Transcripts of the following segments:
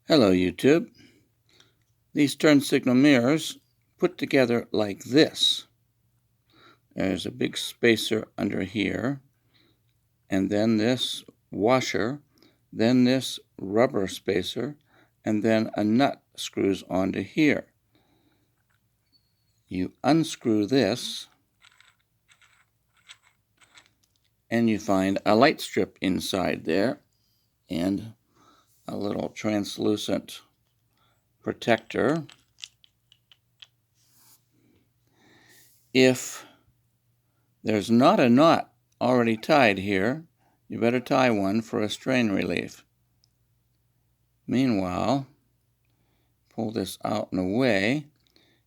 Hello YouTube. These turn signal mirrors put together like this. There's a big spacer under here, and then this washer, then this rubber spacer, and then a nut screws onto here. You unscrew this, and you find a light strip inside there, and a little translucent protector. If there's not a knot already tied here, you better tie one for a strain relief. Meanwhile, pull this out and away.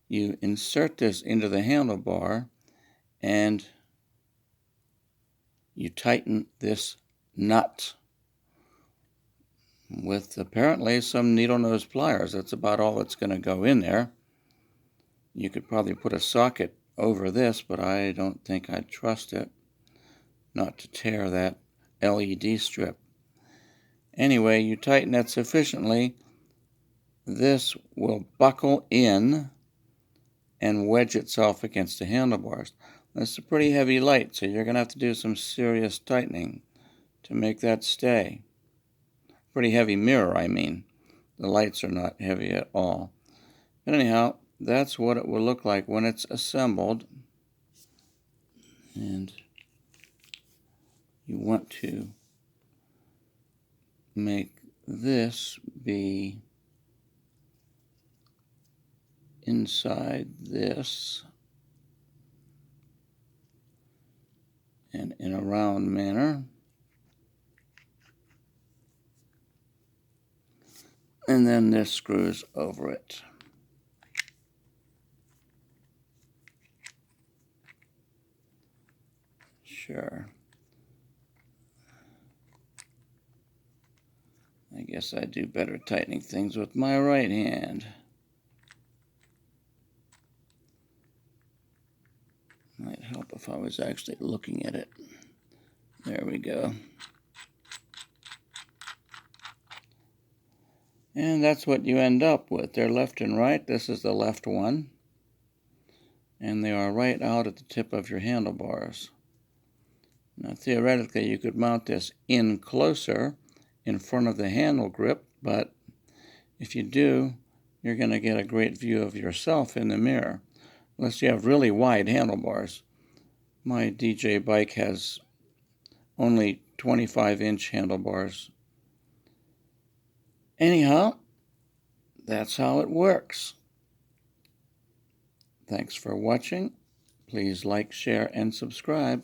You insert this into the handlebar and you tighten this nut with apparently some needle nose pliers. That's about all that's going to go in there. You could probably put a socket over this, but I don't think I'd trust it not to tear that LED strip. Anyway, you tighten it sufficiently, this will buckle in and wedge itself against the handlebars. That's a pretty heavy light, so you're going to have to do some serious tightening to make that stay. Pretty heavy mirror, I mean. The lights are not heavy at all. But anyhow, that's what it will look like when it's assembled. And you want to make this be inside this and in a round manner. And then this screws over it. Sure. I guess I do better tightening things with my right hand. Might help if I was actually looking at it. There we go. And that's what you end up with. They're left and right. This is the left one. And they are right out at the tip of your handlebars. Now theoretically you could mount this in closer in front of the handle grip, but if you do, you're going to get a great view of yourself in the mirror. Unless you have really wide handlebars. My DJ bike has only 25-inch handlebars. Anyhow, that's how it works. Thanks for watching. Please like, share, and subscribe.